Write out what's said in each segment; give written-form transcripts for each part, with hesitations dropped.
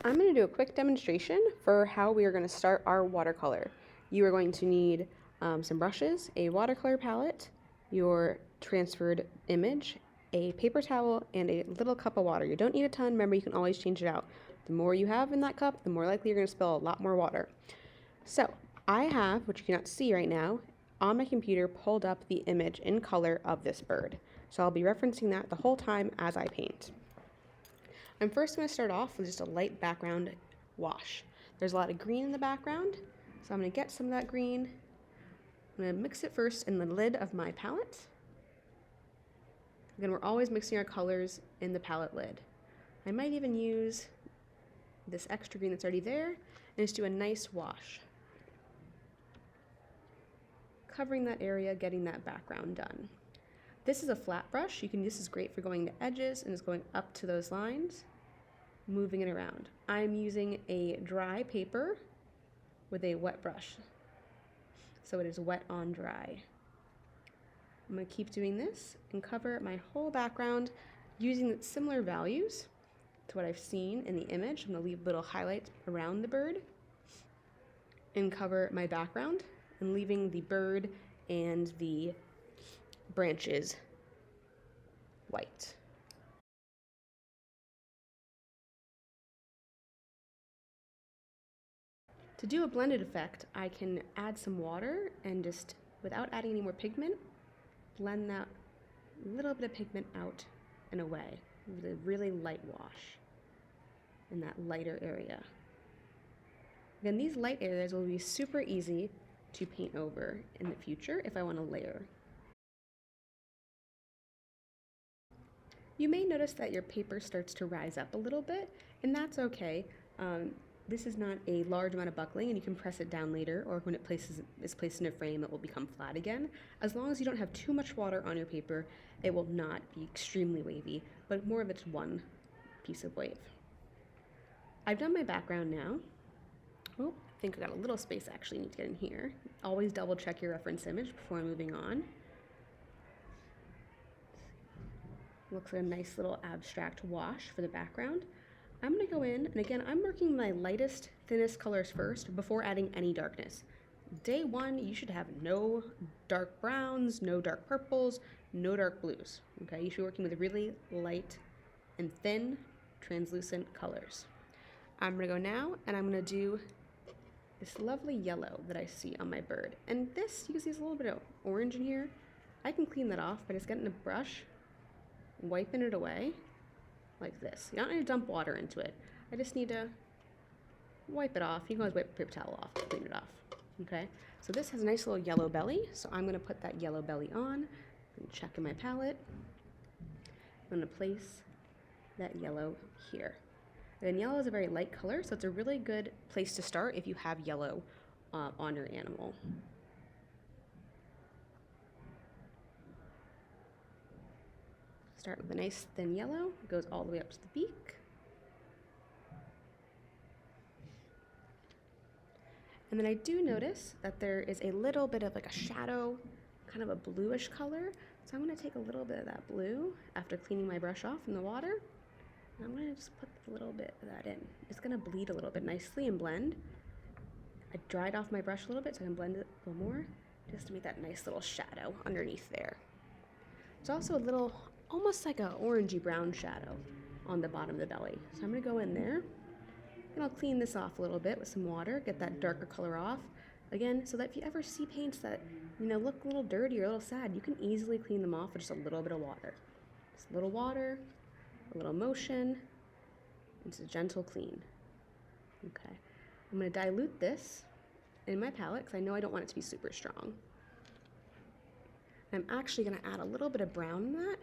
I'm going to do a quick demonstration for how we are going to start our watercolor. You are going to need some brushes, a watercolor palette, your transferred image, a paper towel, and a little cup of water. You don't need a ton. Remember, you can always change it out. The more you have in that cup, the more likely you're going to spill a lot more water. So I have, which you cannot see right now, on my computer pulled up the image in color of this bird. So I'll be referencing that the whole time as I paint. I'm first going to start off with just a light background wash. There's a lot of green in the background, so I'm going to get some of that green. I'm going to mix it first in the lid of my palette. Again, we're always mixing our colors in the palette lid. I might even use this extra green that's already there and just do a nice wash, covering that area, getting that background done. This is a flat brush. This is great for going to edges and just going up to those lines, moving it around. I'm using a dry paper with a wet brush, so it is wet on dry. I'm going to keep doing this and cover my whole background using similar values to what I've seen in the image. I'm going to leave little highlights around the bird and cover my background, and leaving the bird and the branches white. To do a blended effect, I can add some water and just, without adding any more pigment, blend that little bit of pigment out and away with a really light wash in that lighter area. Again, these light areas will be super easy to paint over in the future if I want to layer. You may notice that your paper starts to rise up a little bit, and that's okay. This is not a large amount of buckling, and you can press it down later, or when it is placed in a frame, it will become flat again. As long as you don't have too much water on your paper, it will not be extremely wavy, but more of it's one piece of wave. I've done my background now. Oh, I think I got a little space I actually need to get in here. Always double check your reference image before moving on. Looks like a nice little abstract wash for the background. I'm going to go in, and again, I'm working my lightest, thinnest colors first before adding any darkness. Day one, you should have no dark browns, no dark purples, no dark blues. Okay, you should be working with really light and thin, translucent colors. I'm going to go now, and I'm going to do this lovely yellow that I see on my bird. And this, you can see there's a little bit of orange in here. I can clean that off by just getting a brush, wiping it away like this. You don't need to dump water into it. I just need to wipe it off. You can always wipe a paper towel off to clean it off. Okay, so this has a nice little yellow belly, so I'm going to put that yellow belly on and check in my palette. I'm going to place that yellow here. And yellow is a very light color, so it's a really good place to start if you have yellow on your animal. Start with a nice thin yellow, it goes all the way up to the beak. And then I do notice that there is a little bit of like a shadow, kind of a bluish color. So I'm going to take a little bit of that blue after cleaning my brush off in the water. And I'm going to just put a little bit of that in. It's going to bleed a little bit nicely and blend. I dried off my brush a little bit so I can blend it a little more, just to make that nice little shadow underneath there. It's also a little, almost like a orangey brown shadow on the bottom of the belly. So I'm going to go in there, and I'll clean this off a little bit with some water, get that darker color off. Again, so that if you ever see paints that, look a little dirty or a little sad, you can easily clean them off with just a little bit of water. Just a little water, a little motion, and just a gentle clean. Okay, I'm going to dilute this in my palette because I know I don't want it to be super strong. I'm actually going to add a little bit of brown in that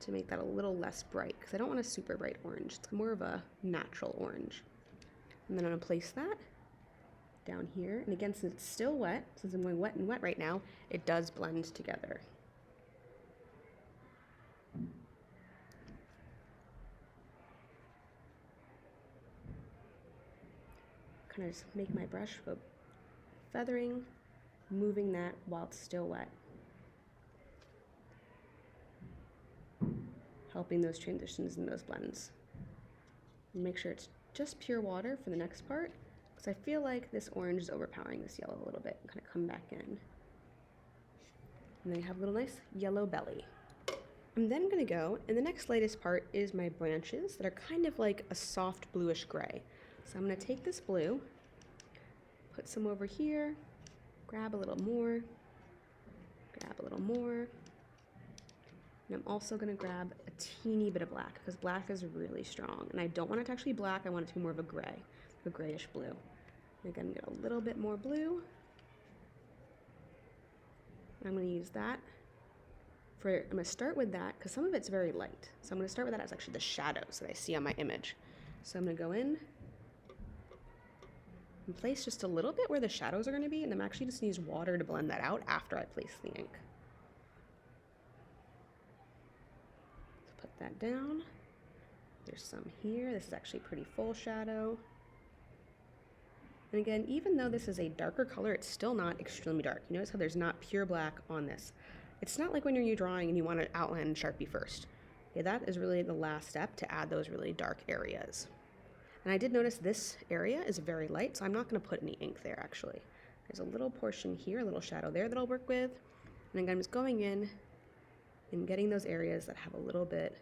to make that a little less bright, because I don't want a super bright orange. It's more of a natural orange. And then I'm going to place that down here. And again, since it's still wet, since I'm going wet and wet right now, it does blend together. Kind of just make my brush go feathering, moving that while it's still wet, helping those transitions and those blends. Make sure it's just pure water for the next part, because I feel like this orange is overpowering this yellow a little bit. Kind of come back in. And then you have a little nice yellow belly. I'm then going to go, and the next lightest part is my branches that are kind of like a soft bluish gray. So I'm going to take this blue, put some over here, grab a little more, grab a little more. And I'm also going to grab a teeny bit of black, because black is really strong. And I don't want it to actually be black, I want it to be more of a gray, a grayish blue. And again, get a little bit more blue. I'm going to use that. I'm going to start with that because some of it's very light. So I'm going to start with that as actually the shadows that I see on my image. So I'm going to go in and place just a little bit where the shadows are going to be, and I'm actually just going to use water to blend that out after I place the ink. So put that down. There's some here. This is actually pretty full shadow. And again, even though this is a darker color, it's still not extremely dark. You notice how there's not pure black on this. It's not like when you're drawing and you want to outline in Sharpie first. Okay, that is really the last step to add those really dark areas. And I did notice this area is very light, so I'm not going to put any ink there actually. There's a little portion here, a little shadow there that I'll work with. And again, I'm just going in and getting those areas that have a little bit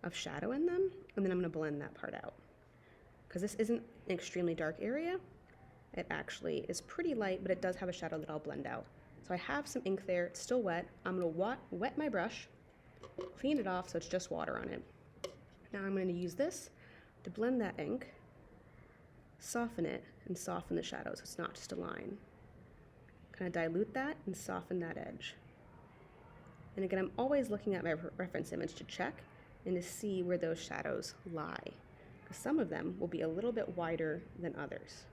of shadow in them, and then I'm going to blend that part out. Because this isn't an extremely dark area, it actually is pretty light, but it does have a shadow that I'll blend out. So I have some ink there, it's still wet. I'm going to wet my brush, clean it off so it's just water on it. Now I'm going to use this to blend that ink, soften it, and soften the shadows so it's not just a line. Kind of dilute that and soften that edge. And again, I'm always looking at my reference image to check and to see where those shadows lie. Because some of them will be a little bit wider than others.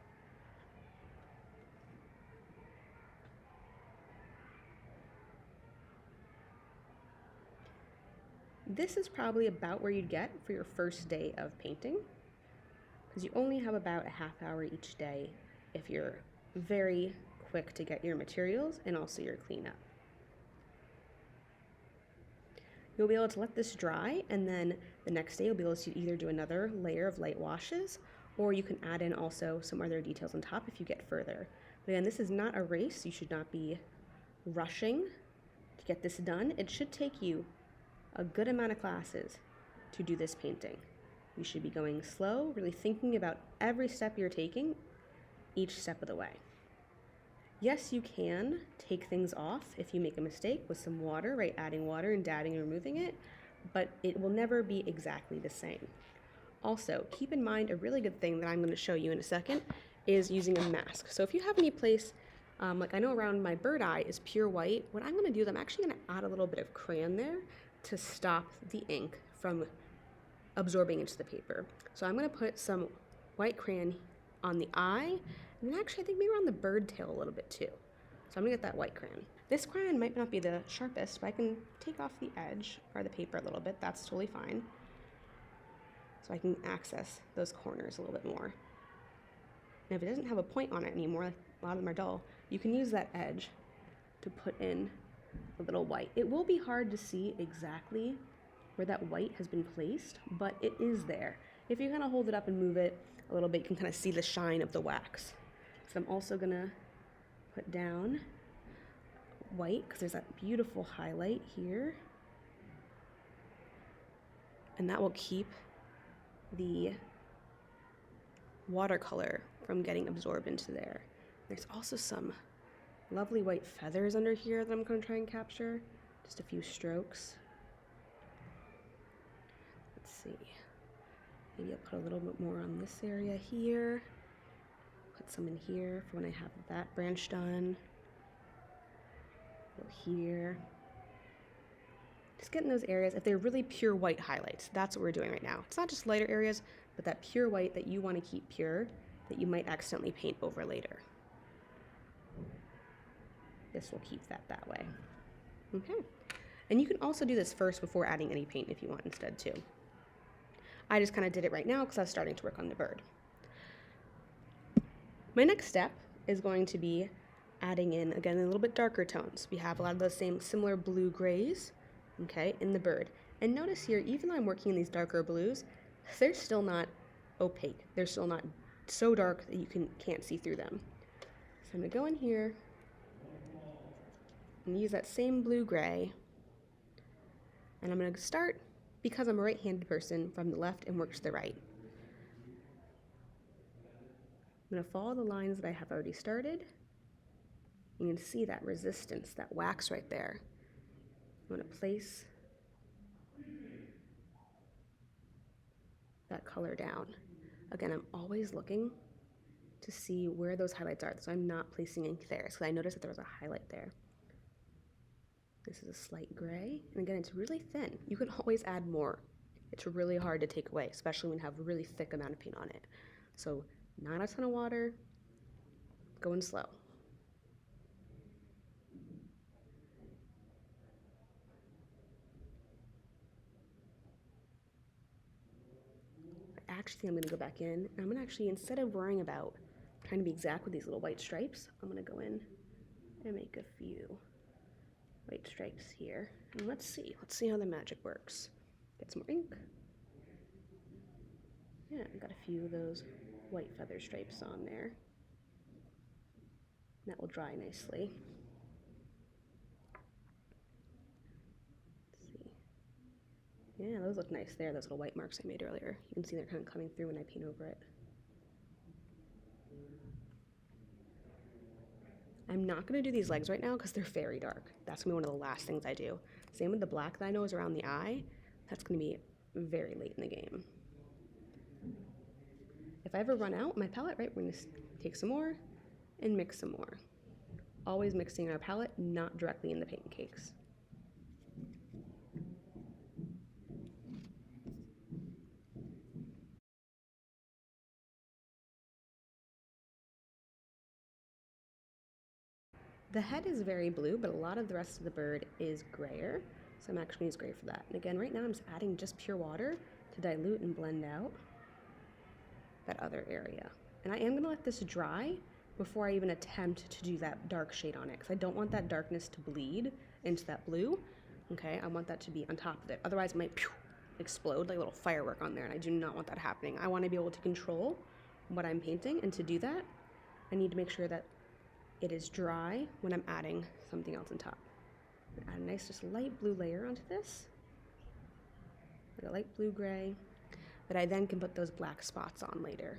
This is probably about where you'd get for your first day of painting, because you only have about a half hour each day if you're very quick to get your materials and also your cleanup. You'll be able to let this dry, and then the next day you'll be able to either do another layer of light washes, or you can add in also some other details on top if you get further. But again, this is not a race. You should not be rushing to get this done. It should take you a good amount of classes to do this painting. You should be going slow, really thinking about every step you're taking each step of the way. Yes, you can take things off if you make a mistake with some water, right? Adding water and dabbing and removing it, but it will never be exactly the same. Also, keep in mind a really good thing that I'm going to show you in a second is using a mask. So if you have any place, like I know around my bird eye is pure white, what I'm going to do is I'm actually going to add a little bit of crayon there to stop the ink from absorbing into the paper. So I'm going to put some white crayon on the eye, and then actually I think maybe around the bird tail a little bit too. So I'm going to get that white crayon. This crayon might not be the sharpest, but I can take off the edge or the paper a little bit. That's totally fine. So I can access those corners a little bit more. And if it doesn't have a point on it anymore, like a lot of them are dull, you can use that edge to put in a little white. It will be hard to see exactly where that white has been placed, but it is there. If you kind of hold it up and move it a little bit, you can kind of see the shine of the wax. So I'm also gonna put down white because there's that beautiful highlight here. And that will keep the watercolor from getting absorbed into there. There's also some lovely white feathers under here that I'm going to try and capture. Just a few strokes. Let's see. Maybe I'll put a little bit more on this area here. Put some in here for when I have that branch done. Go here. Just getting those areas, if they're really pure white highlights, that's what we're doing right now. It's not just lighter areas, but that pure white that you want to keep pure, that you might accidentally paint over later. This will keep that way. Okay. And you can also do this first before adding any paint if you want instead too. I just kind of did it right now because I was starting to work on the bird. My next step is going to be adding in, again, a little bit darker tones. We have a lot of those same similar blue grays, okay, in the bird. And notice here, even though I'm working in these darker blues, they're still not opaque. They're still not so dark that you can't see through them. So I'm gonna go in here and use that same blue-gray, and I'm gonna start, because I'm a right-handed person, from the left and work to the right. I'm gonna follow the lines that I have already started. You can see that resistance, that wax right there. I'm gonna place that color down. Again, I'm always looking to see where those highlights are, so I'm not placing ink there. So I noticed that there was a highlight there. This is a slight gray, and again, it's really thin. You can always add more. It's really hard to take away, especially when you have a really thick amount of paint on it. So not a ton of water, going slow. Actually, I'm gonna go back in, and I'm gonna actually, instead of worrying about trying to be exact with these little white stripes, I'm gonna go in and make a few white stripes here. And let's see how the magic works. Get some more ink. Yeah, I got a few of those white feather stripes on there. That will dry nicely. Let's see. Yeah, those look nice there, those little white marks I made earlier. You can see they're kind of coming through when I paint over it. I'm not going to do these legs right now because they're very dark. That's going to be one of the last things I do. Same with the black that I know is around the eye. That's going to be very late in the game. If I ever run out my palette, right, we're going to take some more and mix some more. Always mixing our palette, not directly in the pancakes. The head is very blue, but a lot of the rest of the bird is grayer, so I'm actually going to use gray for that. And again, right now I'm just adding just pure water to dilute and blend out that other area. And I am going to let this dry before I even attempt to do that dark shade on it, because I don't want that darkness to bleed into that blue. Okay, I want that to be on top of it. Otherwise it might explode like a little firework on there, and I do not want that happening. I want to be able to control what I'm painting, and to do that, I need to make sure that it is dry when I'm adding something else on top. Add a nice just light blue layer onto this, like a light blue-gray, that I then can put those black spots on later.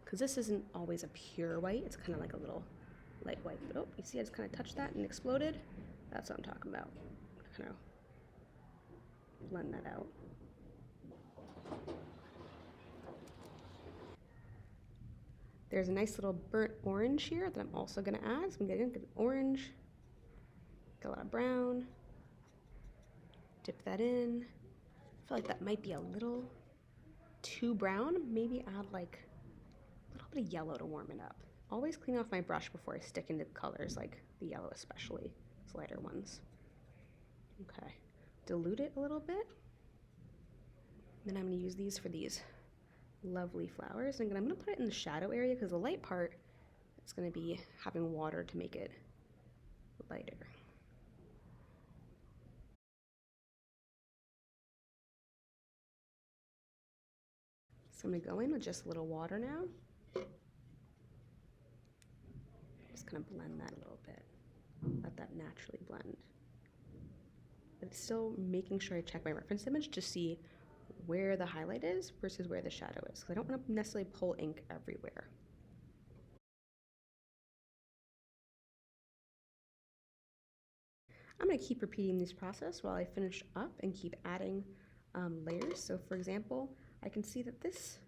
Because this isn't always a pure white, it's kind of like a little light white. But oh, you see I just kind of touched that and exploded? That's what I'm talking about. Kind of blend that out. There's a nice little burnt orange here that I'm also going to add. So I'm going to get orange, get a lot of brown, dip that in. I feel like that might be a little too brown. Maybe add like a little bit of yellow to warm it up. Always clean off my brush before I stick into the colors, like the yellow especially, those lighter ones. Okay, dilute it a little bit. Then I'm going to use these for these lovely flowers. And I'm going to put it in the shadow area because the light part is going to be having water to make it lighter. So I'm going to go in with just a little water now. Just kind of blend that a little bit. Let that naturally blend. But it's still making sure I check my reference image to see where the highlight is versus where the shadow is, because I don't want to necessarily pull ink everywhere. I'm going to keep repeating this process while I finish up and keep adding layers. So for example, I can see that this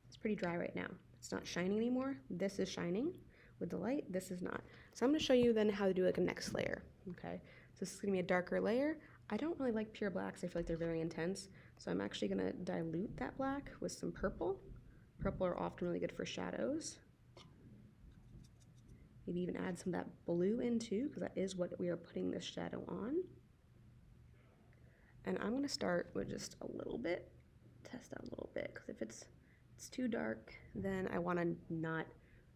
is pretty dry right now. It's not shining anymore. This is shining with the light. This is not. So I'm going to show you then how to do like a next layer. Okay, so this is going to be a darker layer. I don't really like pure blacks. I feel like they're very intense. So I'm actually going to dilute that black with some purple. Purple are often really good for shadows. Maybe even add some of that blue in too, because that is what we are putting this shadow on. And I'm going to start with just a little bit, test out a little bit, because if it's too dark, then I want to not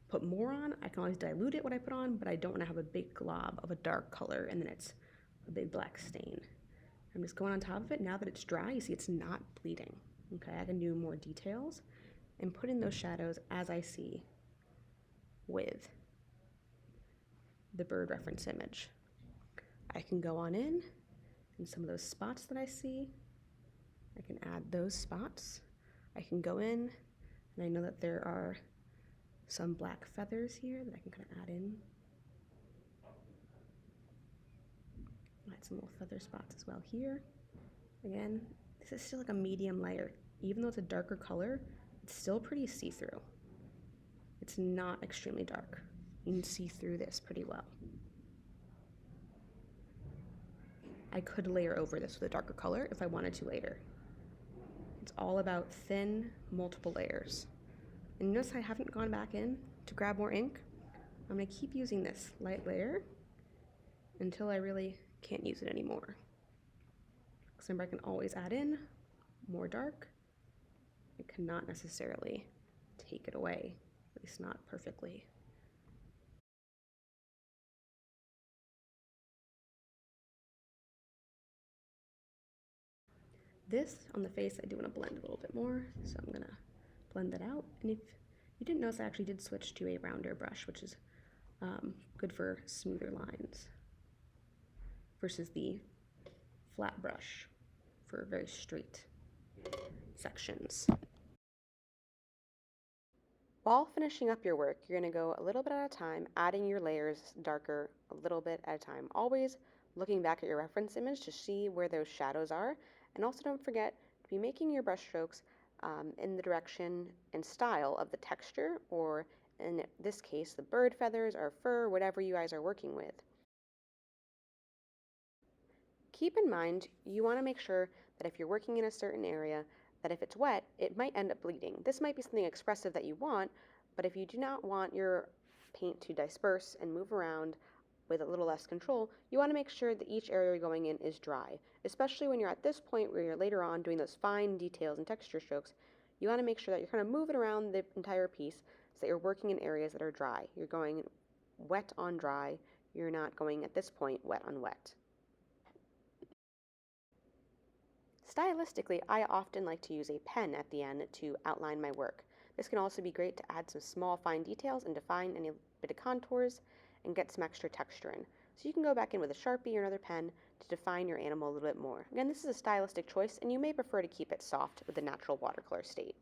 put more on. I can always dilute it what I put on, but I don't want to have a big glob of a dark color and then it's a big black stain. I'm just going on top of it. Now that it's dry, you see it's not bleeding. Okay, I can do more details and put in those shadows as I see with the bird reference image. I can go on in and some of those spots that I see, I can add those spots. I can go in and I know that there are some black feathers here that I can kind of add in. Add some little feather spots as well here. Again, this is still like a medium layer. Even though it's a darker color, it's still pretty see-through. It's not extremely dark. You can see through this pretty well. I could layer over this with a darker color if I wanted to later. It's all about thin, multiple layers. And notice I haven't gone back in to grab more ink. I'm gonna keep using this light layer until I really can't use it anymore. Because remember, I can always add in more dark. It cannot necessarily take it away, at least not perfectly. This on the face, I do want to blend a little bit more, so I'm gonna blend that out. And if you didn't notice, I actually did switch to a rounder brush, which is good for smoother lines versus the flat brush for very straight sections. While finishing up your work, you're going to go a little bit at a time, adding your layers darker a little bit at a time, always looking back at your reference image to see where those shadows are. And also don't forget to be making your brush strokes in the direction and style of the texture, or in this case, the bird feathers or fur, whatever you guys are working with. Keep in mind, you want to make sure that if you're working in a certain area, that if it's wet, it might end up bleeding. This might be something expressive that you want, but if you do not want your paint to disperse and move around with a little less control, you want to make sure that each area you're going in is dry, especially when you're at this point where you're later on doing those fine details and texture strokes. You want to make sure that you're kind of moving around the entire piece so that you're working in areas that are dry. You're going wet on dry. You're not going at this point wet on wet. Stylistically, I often like to use a pen at the end to outline my work. This can also be great to add some small fine details and define any bit of contours and get some extra texture in. So you can go back in with a Sharpie or another pen to define your animal a little bit more. Again, this is a stylistic choice and you may prefer to keep it soft with the natural watercolor state.